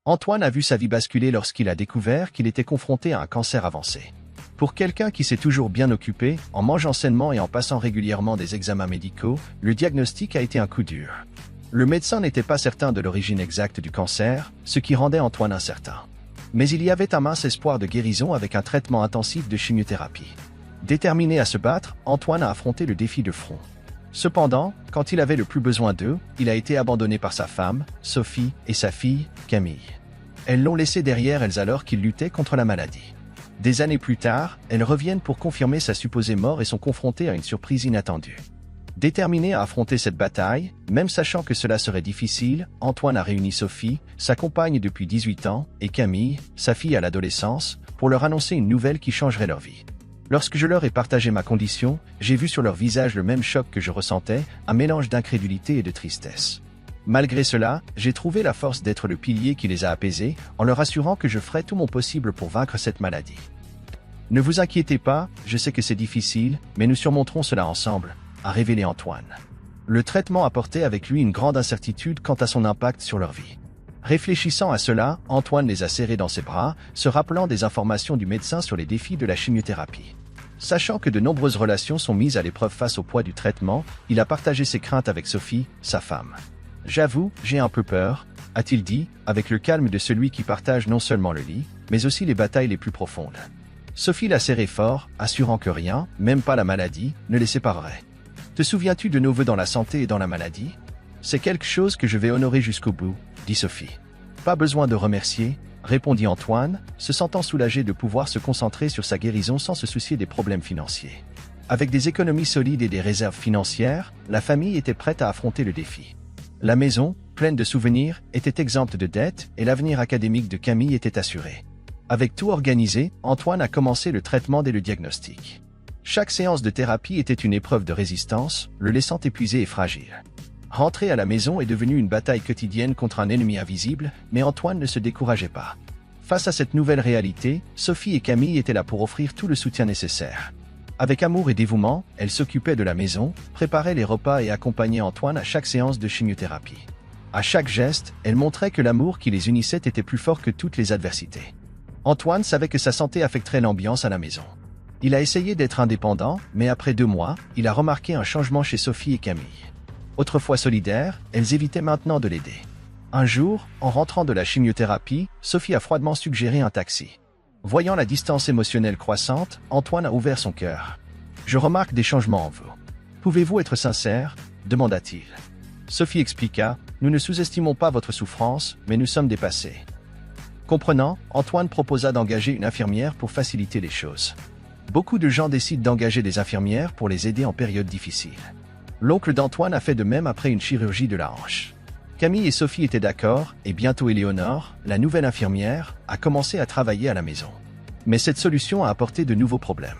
Antoine a vu sa vie basculer lorsqu'il a découvert qu'il était confronté à un cancer avancé. Pour quelqu'un qui s'est toujours bien occupé, en mangeant sainement et en passant régulièrement des examens médicaux, le diagnostic a été un coup dur. Le médecin n'était pas certain de l'origine exacte du cancer, ce qui rendait Antoine incertain. Mais il y avait un mince espoir de guérison avec un traitement intensif de chimiothérapie. Déterminé à se battre, Antoine a affronté le défi de front. Cependant, quand il avait le plus besoin d'eux, il a été abandonné par sa femme, Sophie, et sa fille, Camille. Elles l'ont laissé derrière elles alors qu'il luttait contre la maladie. Des années plus tard, elles reviennent pour confirmer sa supposée mort et sont confrontées à une surprise inattendue. Déterminé à affronter cette bataille, même sachant que cela serait difficile, Antoine a réuni Sophie, sa compagne depuis 18 ans, et Camille, sa fille à l'adolescence, pour leur annoncer une nouvelle qui changerait leur vie. Lorsque je leur ai partagé ma condition, j'ai vu sur leur visage le même choc que je ressentais, un mélange d'incrédulité et de tristesse. Malgré cela, j'ai trouvé la force d'être le pilier qui les a apaisés, en leur assurant que je ferais tout mon possible pour vaincre cette maladie. Ne vous inquiétez pas, je sais que c'est difficile, mais nous surmonterons cela ensemble, a révélé Antoine. Le traitement apportait avec lui une grande incertitude quant à son impact sur leur vie. Réfléchissant à cela, Antoine les a serrés dans ses bras, se rappelant des informations du médecin sur les défis de la chimiothérapie. Sachant que de nombreuses relations sont mises à l'épreuve face au poids du traitement, il a partagé ses craintes avec Sophie, sa femme. « J'avoue, j'ai un peu peur », a-t-il dit, avec le calme de celui qui partage non seulement le lit, mais aussi les batailles les plus profondes. Sophie l'a serré fort, assurant que rien, même pas la maladie, ne les séparerait. « Te souviens-tu de nos vœux dans la santé et dans la maladie ? C'est quelque chose que je vais honorer jusqu'au bout, » dit Sophie. « Pas besoin de remercier, » répondit Antoine, se sentant soulagé de pouvoir se concentrer sur sa guérison sans se soucier des problèmes financiers. Avec des économies solides et des réserves financières, la famille était prête à affronter le défi. La maison, pleine de souvenirs, était exempte de dettes et l'avenir académique de Camille était assuré. Avec tout organisé, Antoine a commencé le traitement dès le diagnostic. Chaque séance de thérapie était une épreuve de résistance, le laissant épuisé et fragile. Rentrer à la maison est devenu une bataille quotidienne contre un ennemi invisible, mais Antoine ne se décourageait pas. Face à cette nouvelle réalité, Sophie et Camille étaient là pour offrir tout le soutien nécessaire. Avec amour et dévouement, elles s'occupaient de la maison, préparaient les repas et accompagnaient Antoine à chaque séance de chimiothérapie. À chaque geste, elles montraient que l'amour qui les unissait était plus fort que toutes les adversités. Antoine savait que sa santé affecterait l'ambiance à la maison. Il a essayé d'être indépendant, mais après 2 mois, il a remarqué un changement chez Sophie et Camille. Autrefois solidaires, elles évitaient maintenant de l'aider. Un jour, en rentrant de la chimiothérapie, Sophie a froidement suggéré un taxi. Voyant la distance émotionnelle croissante, Antoine a ouvert son cœur. « Je remarque des changements en vous. Pouvez-vous être sincère ?» demanda-t-il. Sophie expliqua « Nous ne sous-estimons pas votre souffrance, mais nous sommes dépassés. » Comprenant, Antoine proposa d'engager une infirmière pour faciliter les choses. Beaucoup de gens décident d'engager des infirmières pour les aider en période difficile. L'oncle d'Antoine a fait de même après une chirurgie de la hanche. Camille et Sophie étaient d'accord, et bientôt Éléonore, la nouvelle infirmière, a commencé à travailler à la maison. Mais cette solution a apporté de nouveaux problèmes.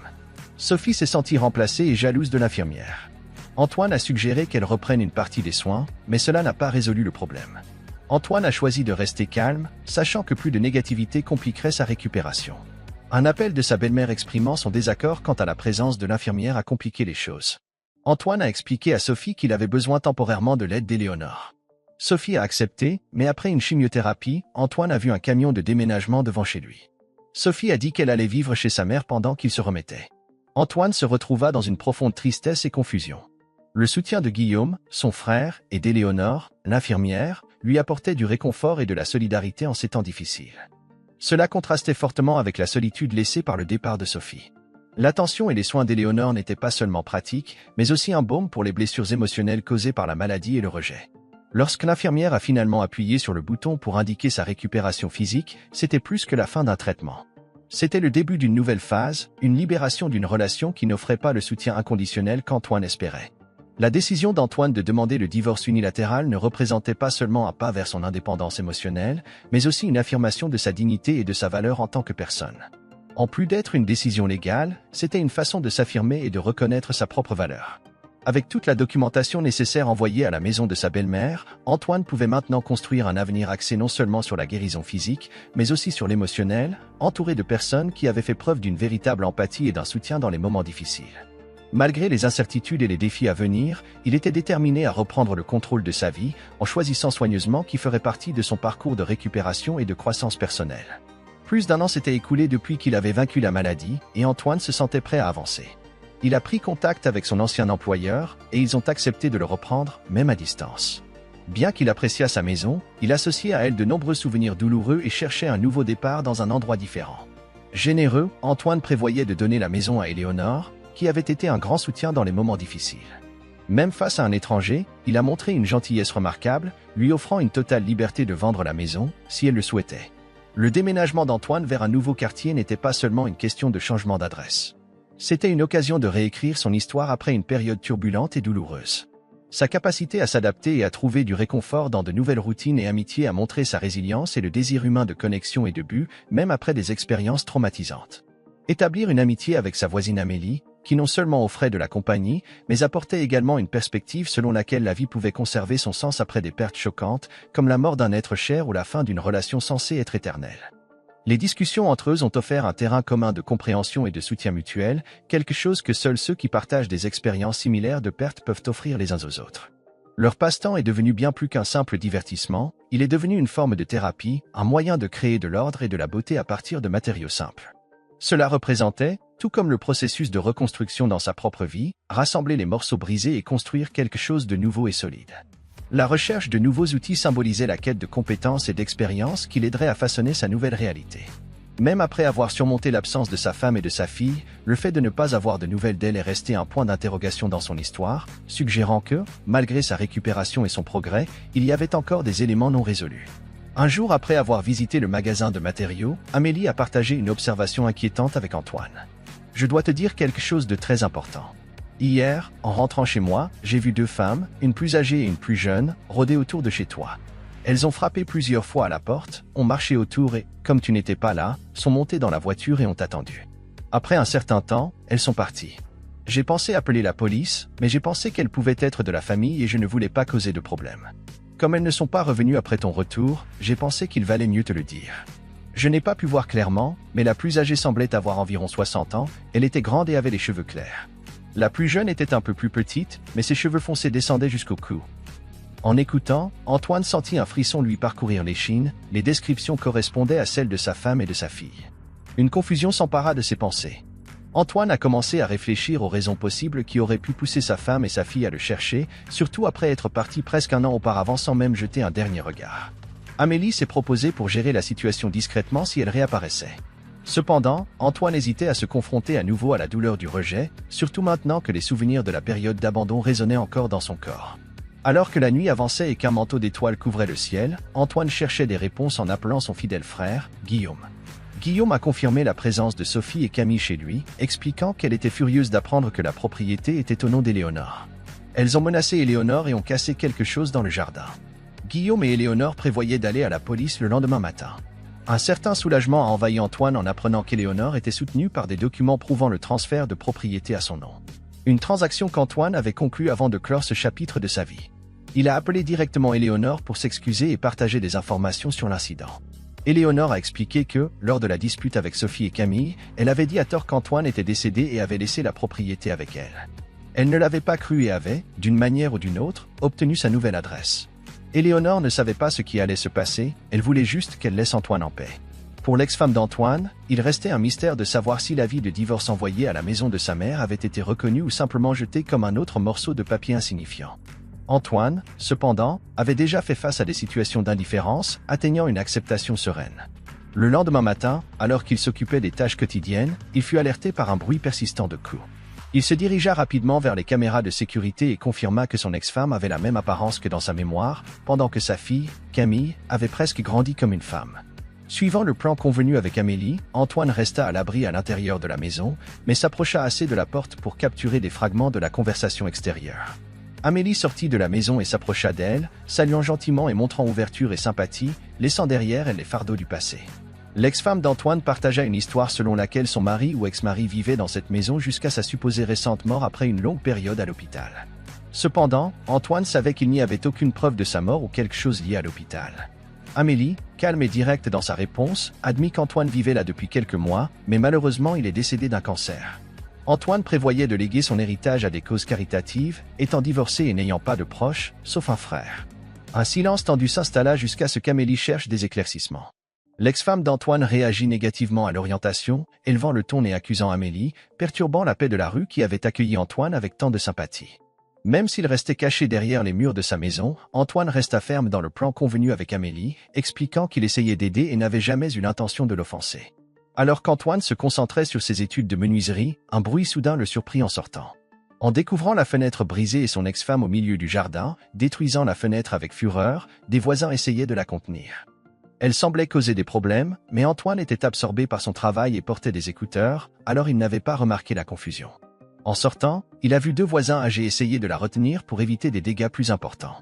Sophie s'est sentie remplacée et jalouse de l'infirmière. Antoine a suggéré qu'elle reprenne une partie des soins, mais cela n'a pas résolu le problème. Antoine a choisi de rester calme, sachant que plus de négativité compliquerait sa récupération. Un appel de sa belle-mère exprimant son désaccord quant à la présence de l'infirmière a compliqué les choses. Antoine a expliqué à Sophie qu'il avait besoin temporairement de l'aide d'Éléonore. Sophie a accepté, mais après une chimiothérapie, Antoine a vu un camion de déménagement devant chez lui. Sophie a dit qu'elle allait vivre chez sa mère pendant qu'il se remettait. Antoine se retrouva dans une profonde tristesse et confusion. Le soutien de Guillaume, son frère, et d'Éléonore, l'infirmière, lui apportait du réconfort et de la solidarité en ces temps difficiles. Cela contrastait fortement avec la solitude laissée par le départ de Sophie. L'attention et les soins d'Éléonore n'étaient pas seulement pratiques, mais aussi un baume pour les blessures émotionnelles causées par la maladie et le rejet. Lorsque l'infirmière a finalement appuyé sur le bouton pour indiquer sa récupération physique, c'était plus que la fin d'un traitement. C'était le début d'une nouvelle phase, une libération d'une relation qui n'offrait pas le soutien inconditionnel qu'Antoine espérait. La décision d'Antoine de demander le divorce unilatéral ne représentait pas seulement un pas vers son indépendance émotionnelle, mais aussi une affirmation de sa dignité et de sa valeur en tant que personne. En plus d'être une décision légale, c'était une façon de s'affirmer et de reconnaître sa propre valeur. Avec toute la documentation nécessaire envoyée à la maison de sa belle-mère, Antoine pouvait maintenant construire un avenir axé non seulement sur la guérison physique, mais aussi sur l'émotionnel, entouré de personnes qui avaient fait preuve d'une véritable empathie et d'un soutien dans les moments difficiles. Malgré les incertitudes et les défis à venir, il était déterminé à reprendre le contrôle de sa vie en choisissant soigneusement qui ferait partie de son parcours de récupération et de croissance personnelle. Plus d'1 an s'était écoulé depuis qu'il avait vaincu la maladie et Antoine se sentait prêt à avancer. Il a pris contact avec son ancien employeur et ils ont accepté de le reprendre, même à distance. Bien qu'il appréciât sa maison, il associait à elle de nombreux souvenirs douloureux et cherchait un nouveau départ dans un endroit différent. Généreux, Antoine prévoyait de donner la maison à Éléonore, qui avait été un grand soutien dans les moments difficiles. Même face à un étranger, il a montré une gentillesse remarquable, lui offrant une totale liberté de vendre la maison, si elle le souhaitait. Le déménagement d'Antoine vers un nouveau quartier n'était pas seulement une question de changement d'adresse. C'était une occasion de réécrire son histoire après une période turbulente et douloureuse. Sa capacité à s'adapter et à trouver du réconfort dans de nouvelles routines et amitiés a montré sa résilience et le désir humain de connexion et de but, même après des expériences traumatisantes. Établir une amitié avec sa voisine Amélie, qui non seulement offrait de la compagnie, mais apportait également une perspective selon laquelle la vie pouvait conserver son sens après des pertes choquantes, comme la mort d'un être cher ou la fin d'une relation censée être éternelle. Les discussions entre eux ont offert un terrain commun de compréhension et de soutien mutuel, quelque chose que seuls ceux qui partagent des expériences similaires de pertes peuvent offrir les uns aux autres. Leur passe-temps est devenu bien plus qu'un simple divertissement, il est devenu une forme de thérapie, un moyen de créer de l'ordre et de la beauté à partir de matériaux simples. Cela représentait, tout comme le processus de reconstruction dans sa propre vie, rassembler les morceaux brisés et construire quelque chose de nouveau et solide. La recherche de nouveaux outils symbolisait la quête de compétences et d'expériences qui l'aideraient à façonner sa nouvelle réalité. Même après avoir surmonté l'absence de sa femme et de sa fille, le fait de ne pas avoir de nouvelles d'elle est resté un point d'interrogation dans son histoire, suggérant que, malgré sa récupération et son progrès, il y avait encore des éléments non résolus. Un jour après avoir visité le magasin de matériaux, Amélie a partagé une observation inquiétante avec Antoine. « Je dois te dire quelque chose de très important. Hier, en rentrant chez moi, j'ai vu 2 femmes, une plus âgée et une plus jeune, rôder autour de chez toi. Elles ont frappé plusieurs fois à la porte, ont marché autour et, comme tu n'étais pas là, sont montées dans la voiture et ont attendu. Après un certain temps, elles sont parties. J'ai pensé appeler la police, mais j'ai pensé qu'elles pouvaient être de la famille et je ne voulais pas causer de problème. Comme elles ne sont pas revenues après ton retour, j'ai pensé qu'il valait mieux te le dire. Je n'ai pas pu voir clairement, mais la plus âgée semblait avoir environ 60 ans, elle était grande et avait les cheveux clairs. La plus jeune était un peu plus petite, mais ses cheveux foncés descendaient jusqu'au cou. » En écoutant, Antoine sentit un frisson lui parcourir l'échine, les descriptions correspondaient à celles de sa femme et de sa fille. Une confusion s'empara de ses pensées. Antoine a commencé à réfléchir aux raisons possibles qui auraient pu pousser sa femme et sa fille à le chercher, surtout après être partis presque 1 an auparavant sans même jeter un dernier regard. Amélie s'est proposée pour gérer la situation discrètement si elle réapparaissait. Cependant, Antoine hésitait à se confronter à nouveau à la douleur du rejet, surtout maintenant que les souvenirs de la période d'abandon résonnaient encore dans son corps. Alors que la nuit avançait et qu'un manteau d'étoiles couvrait le ciel, Antoine cherchait des réponses en appelant son fidèle frère, Guillaume. Guillaume a confirmé la présence de Sophie et Camille chez lui, expliquant qu'elle était furieuse d'apprendre que la propriété était au nom d'Éléonore. Elles ont menacé Éléonore et ont cassé quelque chose dans le jardin. Guillaume et Éléonore prévoyaient d'aller à la police le lendemain matin. Un certain soulagement a envahi Antoine en apprenant qu'Éléonore était soutenue par des documents prouvant le transfert de propriété à son nom. Une transaction qu'Antoine avait conclue avant de clore ce chapitre de sa vie. Il a appelé directement Éléonore pour s'excuser et partager des informations sur l'incident. Éléonore a expliqué que, lors de la dispute avec Sophie et Camille, elle avait dit à tort qu'Antoine était décédé et avait laissé la propriété avec elle. Elle ne l'avait pas cru et avait, d'une manière ou d'une autre, obtenu sa nouvelle adresse. Éléonore ne savait pas ce qui allait se passer, elle voulait juste qu'elle laisse Antoine en paix. Pour l'ex-femme d'Antoine, il restait un mystère de savoir si l'avis de divorce envoyé à la maison de sa mère avait été reconnu ou simplement jeté comme un autre morceau de papier insignifiant. Antoine, cependant, avait déjà fait face à des situations d'indifférence, atteignant une acceptation sereine. Le lendemain matin, alors qu'il s'occupait des tâches quotidiennes, il fut alerté par un bruit persistant de coups. Il se dirigea rapidement vers les caméras de sécurité et confirma que son ex-femme avait la même apparence que dans sa mémoire, pendant que sa fille, Camille, avait presque grandi comme une femme. Suivant le plan convenu avec Amélie, Antoine resta à l'abri à l'intérieur de la maison, mais s'approcha assez de la porte pour capturer des fragments de la conversation extérieure. Amélie sortit de la maison et s'approcha d'elle, saluant gentiment et montrant ouverture et sympathie, laissant derrière elle les fardeaux du passé. L'ex-femme d'Antoine partagea une histoire selon laquelle son mari ou ex-mari vivait dans cette maison jusqu'à sa supposée récente mort après une longue période à l'hôpital. Cependant, Antoine savait qu'il n'y avait aucune preuve de sa mort ou quelque chose lié à l'hôpital. Amélie, calme et directe dans sa réponse, admit qu'Antoine vivait là depuis quelques mois, mais malheureusement il est décédé d'un cancer. Antoine prévoyait de léguer son héritage à des causes caritatives, étant divorcé et n'ayant pas de proches, sauf un frère. Un silence tendu s'installa jusqu'à ce qu'Amélie cherche des éclaircissements. L'ex-femme d'Antoine réagit négativement à l'orientation, élevant le ton et accusant Amélie, perturbant la paix de la rue qui avait accueilli Antoine avec tant de sympathie. Même s'il restait caché derrière les murs de sa maison, Antoine resta ferme dans le plan convenu avec Amélie, expliquant qu'il essayait d'aider et n'avait jamais eu l'intention de l'offenser. Alors qu'Antoine se concentrait sur ses études de menuiserie, un bruit soudain le surprit en sortant. En découvrant la fenêtre brisée et son ex-femme au milieu du jardin, détruisant la fenêtre avec fureur, des voisins essayaient de la contenir. Elle semblait causer des problèmes, mais Antoine était absorbé par son travail et portait des écouteurs, alors il n'avait pas remarqué la confusion. En sortant, il a vu deux voisins âgés essayer de la retenir pour éviter des dégâts plus importants.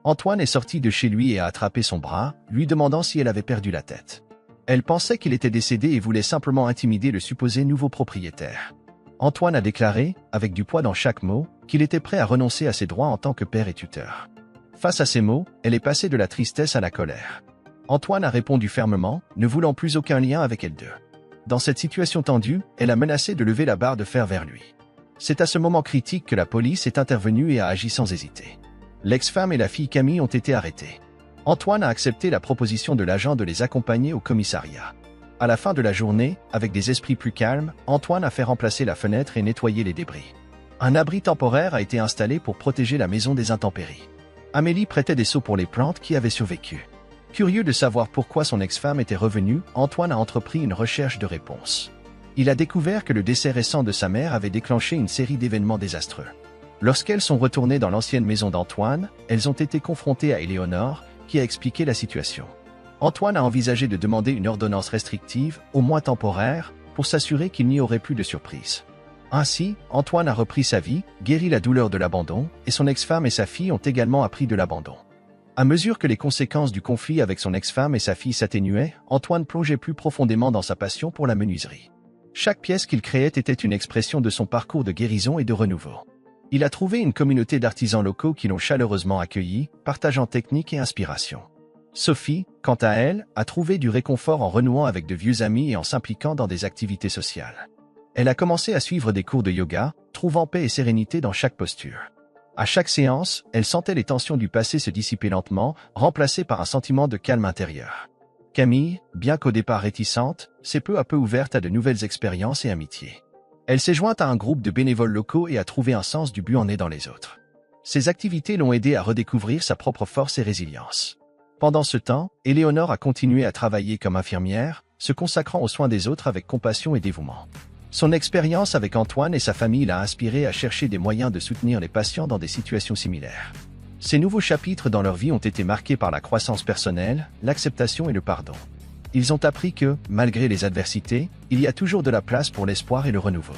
Antoine est sorti de chez lui et a attrapé son bras, lui demandant si elle avait perdu la tête. Elle pensait qu'il était décédé et voulait simplement intimider le supposé nouveau propriétaire. Antoine a déclaré, avec du poids dans chaque mot, qu'il était prêt à renoncer à ses droits en tant que père et tuteur. Face à ces mots, elle est passée de la tristesse à la colère. Antoine a répondu fermement, ne voulant plus aucun lien avec elle deux. Dans cette situation tendue, elle a menacé de lever la barre de fer vers lui. C'est à ce moment critique que la police est intervenue et a agi sans hésiter. L'ex-femme et la fille Camille ont été arrêtées. Antoine a accepté la proposition de l'agent de les accompagner au commissariat. À la fin de la journée, avec des esprits plus calmes, Antoine a fait remplacer la fenêtre et nettoyer les débris. Un abri temporaire a été installé pour protéger la maison des intempéries. Amélie prêtait des seaux pour les plantes qui avaient survécu. Curieux de savoir pourquoi son ex-femme était revenue, Antoine a entrepris une recherche de réponse. Il a découvert que le décès récent de sa mère avait déclenché une série d'événements désastreux. Lorsqu'elles sont retournées dans l'ancienne maison d'Antoine, elles ont été confrontées à Éléonore, qui a expliqué la situation. Antoine a envisagé de demander une ordonnance restrictive, au moins temporaire, pour s'assurer qu'il n'y aurait plus de surprises. Ainsi, Antoine a repris sa vie, guéri la douleur de l'abandon, et son ex-femme et sa fille ont également appris de l'abandon. À mesure que les conséquences du conflit avec son ex-femme et sa fille s'atténuaient, Antoine plongeait plus profondément dans sa passion pour la menuiserie. Chaque pièce qu'il créait était une expression de son parcours de guérison et de renouveau. Il a trouvé une communauté d'artisans locaux qui l'ont chaleureusement accueilli, partageant techniques et inspirations. Sophie, quant à elle, a trouvé du réconfort en renouant avec de vieux amis et en s'impliquant dans des activités sociales. Elle a commencé à suivre des cours de yoga, trouvant paix et sérénité dans chaque posture. À chaque séance, elle sentait les tensions du passé se dissiper lentement, remplacées par un sentiment de calme intérieur. Camille, bien qu'au départ réticente, s'est peu à peu ouverte à de nouvelles expériences et amitiés. Elle s'est jointe à un groupe de bénévoles locaux et a trouvé un sens du but en aidant les autres. Ces activités l'ont aidée à redécouvrir sa propre force et résilience. Pendant ce temps, Éléonore a continué à travailler comme infirmière, se consacrant aux soins des autres avec compassion et dévouement. Son expérience avec Antoine et sa famille l'a inspirée à chercher des moyens de soutenir les patients dans des situations similaires. Ces nouveaux chapitres dans leur vie ont été marqués par la croissance personnelle, l'acceptation et le pardon. Ils ont appris que, malgré les adversités, il y a toujours de la place pour l'espoir et le renouveau.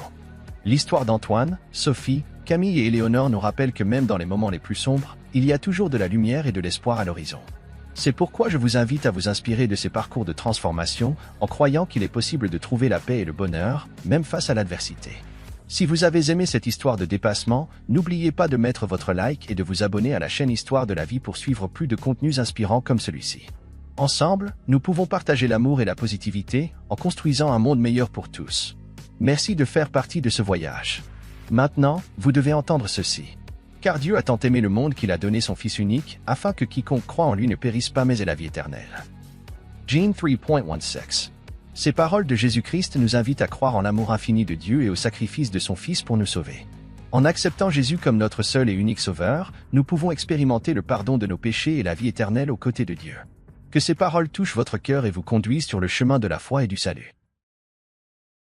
L'histoire d'Antoine, Sophie, Camille et Éléonore nous rappelle que même dans les moments les plus sombres, il y a toujours de la lumière et de l'espoir à l'horizon. C'est pourquoi je vous invite à vous inspirer de ces parcours de transformation, en croyant qu'il est possible de trouver la paix et le bonheur, même face à l'adversité. Si vous avez aimé cette histoire de dépassement, n'oubliez pas de mettre votre like et de vous abonner à la chaîne Histoire de la vie pour suivre plus de contenus inspirants comme celui-ci. Ensemble, nous pouvons partager l'amour et la positivité, en construisant un monde meilleur pour tous. Merci de faire partie de ce voyage. Maintenant, vous devez entendre ceci. Car Dieu a tant aimé le monde qu'il a donné son Fils unique, afin que quiconque croit en lui ne périsse pas mais ait la vie éternelle. Jean 3.16. Ces paroles de Jésus-Christ nous invitent à croire en l'amour infini de Dieu et au sacrifice de son Fils pour nous sauver. En acceptant Jésus comme notre seul et unique Sauveur, nous pouvons expérimenter le pardon de nos péchés et la vie éternelle aux côtés de Dieu. Que ces paroles touchent votre cœur et vous conduisent sur le chemin de la foi et du salut.